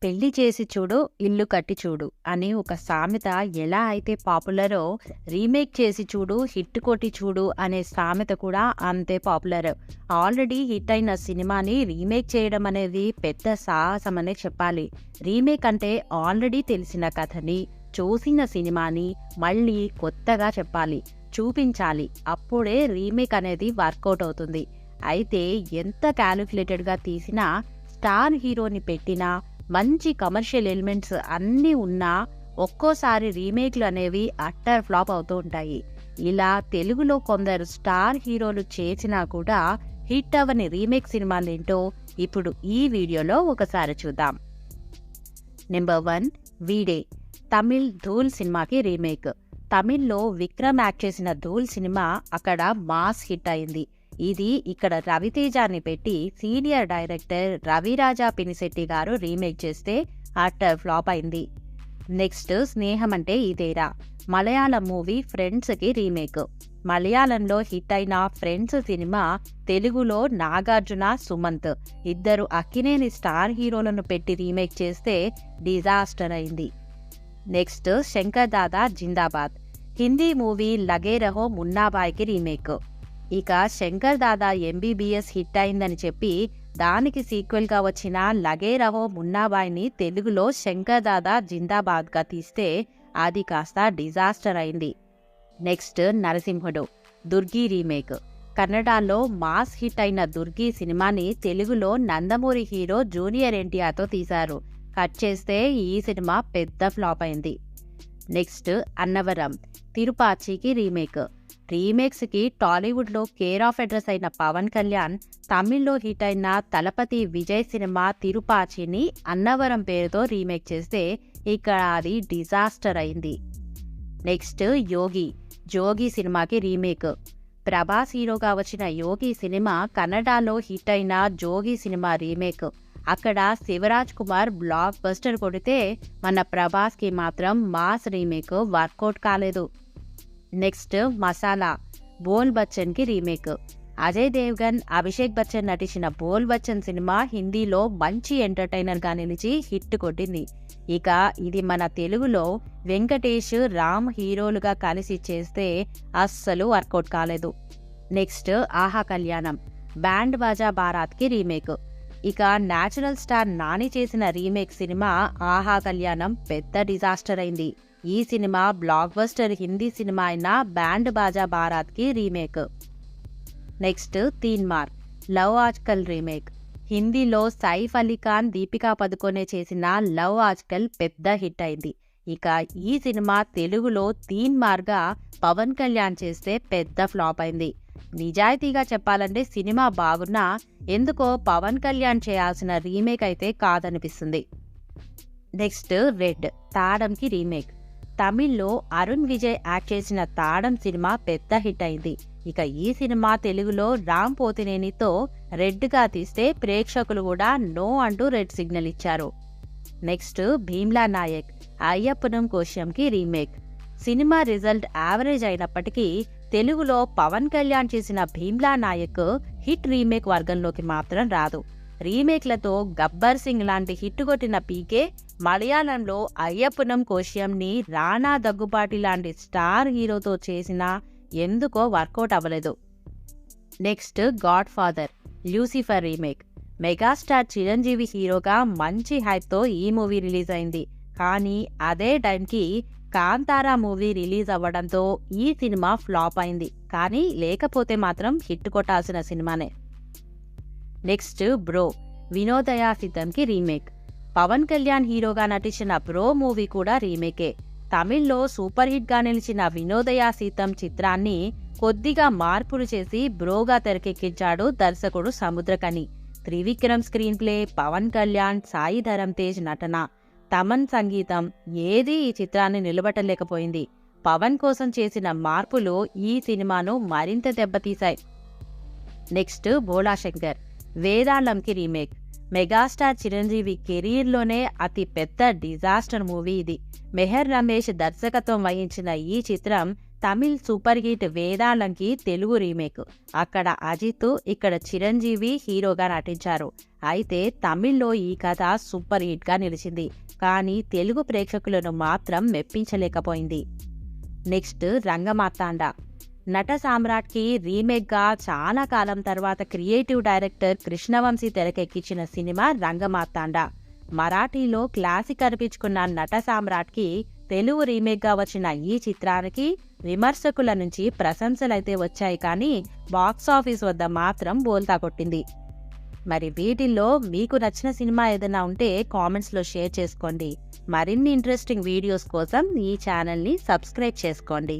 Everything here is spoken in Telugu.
పెళ్లి చేసి చూడు ఇల్లు కట్టి చూడు అని ఒక సామెత ఎలా అయితే పాపులరో రీమేక్ చేసి చూడు హిట్ కొట్టి చూడు అనే సామెత కూడా అంతే పాపులర్. ఆల్రెడీ హిట్ అయిన సినిమాని రీమేక్ చేయడం అనేది పెద్ద సాహసమనే చెప్పాలి. రీమేక్ అంటే ఆల్రెడీ తెలిసిన కథని, చూసిన సినిమాని మళ్ళీ కొత్తగా చెప్పాలి, చూపించాలి. అప్పుడే రీమేక్ అనేది వర్కౌట్ అవుతుంది. అయితే ఎంత క్యాలిక్యులేటెడ్గా తీసినా, స్టార్ హీరోని పెట్టినా, మంచి కమర్షియల్ ఎలిమెంట్స్ అన్నీ ఉన్నా ఒక్కోసారి రీమేక్లు అనేవి అట్టర్ ఫ్లాప్ అవుతూ ఉంటాయి. ఇలా తెలుగులో కొందరు స్టార్ హీరోలు చేసినా కూడా హిట్ అవని రీమేక్ సినిమాలేంటో ఇప్పుడు ఈ వీడియోలో ఒకసారి చూద్దాం. నెంబర్ 1, వీడే. తమిళ్ ధూల్ సినిమాకి రీమేక్. తమిళ్లో విక్రమ్ యాక్ట్ చేసిన ధూల్ సినిమా అక్కడ మాస్ హిట్ అయింది. ఇది ఇక్కడ రవితేజాని పెట్టి సీనియర్ డైరెక్టర్ రవిరాజా పినిశెట్టి గారు రీమేక్ చేస్తే అట్టర్ ఫ్లాప్ అయింది. నెక్స్ట్, స్నేహం అంటే ఇదేరా. మలయాళం మూవీ ఫ్రెండ్స్కి రీమేక్. మలయాళంలో హిట్ అయిన ఫ్రెండ్స్ సినిమా తెలుగులో నాగార్జున, సుమంత్ ఇద్దరు అక్కినేని స్టార్ హీరోలను పెట్టి రీమేక్ చేస్తే డిజాస్టర్ అయింది. నెక్స్ట్, శంకర్ దాదా జిందాబాద్. హిందీ మూవీ లగే రహో మున్నాబాయ్కి రీమేక్. ఇక శంకర్ దాదా ఎంబీబీఎస్ హిట్ అయిందని చెప్పి దానికి సీక్వెల్గా వచ్చిన లగే రహో మున్నాబాయ్ని తెలుగులో శంకర్ దాదా జిందాబాద్గా తీస్తే అది కాస్త డిజాస్టర్ అయింది. నెక్స్ట్, నరసింహుడు. దుర్గి రీమేక్. కన్నడలో మాస్ హిట్ అయిన దుర్గి సినిమాని తెలుగులో నందమూరి హీరో జూనియర్ ఎన్టీఆర్తో తీశారు. కట్ చేస్తే ఈ సినిమా పెద్ద ఫ్లాప్ అయింది. నెక్స్ట్, అన్నవరం. తిరుపాచికి రీమేక్. రీమేక్స్కి టాలీవుడ్లో కేర్ ఆఫ్ అడ్రస్ అయిన పవన్ కళ్యాణ్ తమిళ్లో హిట్ అయిన తలపతి విజయ్ సినిమా తిరుపాచిని అన్నవరం పేరుతో రీమేక్ చేస్తే ఇక్కడ అది డిజాస్టర్ అయింది. నెక్స్ట్, యోగి. జోగి సినిమాకి రీమేక్. ప్రభాస్ హీరోగా వచ్చిన యోగి సినిమా కన్నడలో హిట్ అయిన జోగి సినిమా రీమేక్. అక్కడ శివరాజ్ కుమార్ బ్లాక్ బస్టర్ కొడితే మన ప్రభాస్కి మాత్రం మాస్ రీమేక్ వర్కౌట్ కాలేదు. నెక్స్ట్, మసాలా. బోల్ బచ్చన్కి రీమేక్. అజయ్ దేవ్గన్, అభిషేక్ బచ్చన్ నటించిన బోల్ బచ్చన్ సినిమా హిందీలో మంచి ఎంటర్టైనర్గా నిలిచి హిట్ కొట్టింది. ఇక ఇది మన తెలుగులో వెంకటేష్, రామ్ హీరోలుగా కలిసి చేస్తే అస్సలు వర్కౌట్ కాలేదు. నెక్స్ట్, ఆహా కళ్యాణం. బ్యాండ్ బాజా బారాత్కి రీమేక్. ఇక నేచురల్ స్టార్ నాని చేసిన రీమేక్ సినిమా ఆహా కళ్యాణం పెద్ద డిజాస్టర్ అయింది. ఈ cinema blockbuster Hindi cinema అయిన బ్యాండ్ బాజా బారాత్కి remake. Next, Teenmaar. Love Aajkal remake. హిందీలో సైఫ్ అలీ ఖాన్, దీపికా పదుకొనే చేసిన లవ్ ఆజ్కల్ పెద్ద హిట్ అయింది. ఇక ఈ సినిమా తెలుగులో తీన్మార్గా పవన్ కళ్యాణ్ చేస్తే పెద్ద ఫ్లాప్ అయింది. నిజాయితీగా చెప్పాలంటే సినిమా బాగున్నా ఎందుకో పవన్ కళ్యాణ్ చేయాల్సిన రీమేక్ అయితే కాదనిపిస్తుంది. Next, red. తాడంకి రీమేక్. తమిళ్లో అరుణ్ విజయ్ యాక్ట్ చేసిన తాడం సినిమా పెద్ద హిట్ అయింది. ఇక ఈ సినిమా తెలుగులో రామ్ పోతినేనితో రెడ్గా తీస్తే ప్రేక్షకులు కూడా నో అంటూ రెడ్ సిగ్నల్ ఇచ్చారు. Next, Bheemla Naik. అయ్యప్పనం కోశ్యంకి remake. Cinema result average అయినప్పటికీ తెలుగులో పవన్ కళ్యాణ్ చేసిన భీమ్లా నాయక్ హిట్ రీమేక్ వర్గంలోకి మాత్రం రాదు. రీమేక్లతో గబ్బర్ సింగ్ లాంటి హిట్ కొట్టిన పీకే మలయాళంలో అయ్యప్పనం కోశ్యంని రాణా దగ్గుబాటి లాంటి స్టార్ హీరోతో చేసినా ఎందుకో వర్కౌట్ అవ్వలేదు. Next, God father. Lucifer remake. Megastar Chiranjeevi హీరోగా మంచి హైప్తో ఈ మూవీ రిలీజ్ అయింది. కానీ అదే టైంకి కాంతారా మూవీ రిలీజ్ అవ్వడంతో ఈ సినిమా ఫ్లాప్ అయింది. కానీ లేకపోతే మాత్రం హిట్ కొట్టాల్సిన సినిమానే. Next, bro. వినోదయ సీతంకి రీమేక్. పవన్ కళ్యాణ్ హీరోగా నటించిన బ్రో మూవీ కూడా రీమేకే. తమిళ్లో సూపర్ హిట్గా నిలిచిన వినోదయ సీతం చిత్రాన్ని కొద్దిగా మార్పులు చేసి బ్రోగా తెరకెక్కించాడు దర్శకుడు సముద్రకని. త్రివిక్రమ్ స్క్రీన్ ప్లే, పవన్ కళ్యాణ్, సాయి ధరమ్ తేజ్ నటన, తమన్ సంగీతం ఏదీ ఈ చిత్రాన్ని నిలబెట్టలేకపోయింది. పవన్ కోసం చేసిన మార్పులు ఈ సినిమాను మరింత దెబ్బతీశాయి. నెక్స్ట్, భోళాశంకర్. వేదాళంకి రీమేక్. మెగాస్టార్ చిరంజీవి కెరీర్లోనే అతి పెద్ద డిజాస్టర్ మూవీ ఇది. మెహర్ రమేష్ దర్శకత్వం వహించిన ఈ చిత్రం తమిళ్ సూపర్ హిట్ వేదాళంకి తెలుగు రీమేక్. అక్కడ అజిత్, ఇక్కడ చిరంజీవి హీరోగా నటించారు. అయితే తమిళ్లో ఈ కథ సూపర్ హిట్గా నిలిచింది, కానీ తెలుగు ప్రేక్షకులను మాత్రం మెప్పించలేకపోయింది. నెక్స్ట్ రంగమార్తాండ. నట సామ్రాట్కి రీమేక్గా చాలా కాలం తర్వాత క్రియేటివ్ డైరెక్టర్ కృష్ణవంశీ తెరకెక్కించిన సినిమా రంగమార్తాండ. మరాఠీలో క్లాసిక్ అనిపించుకున్న నట సామ్రాట్కి తెలుగు రీమేక్గా వచ్చిన ఈ చిత్రానికి విమర్శకుల నుంచి ప్రశంసలైతే వచ్చాయి, కానీ బాక్సాఫీస్ వద్ద మాత్రం బోల్తా కొట్టింది. మరి వీటిల్లో మీకు నచ్చిన సినిమా ఏదైనా ఉంటే కామెంట్స్లో షేర్ చేసుకోండి. మరిన్ని ఇంట్రెస్టింగ్ వీడియోస్ కోసం ఈ ఛానల్ని సబ్స్క్రైబ్ చేసుకోండి.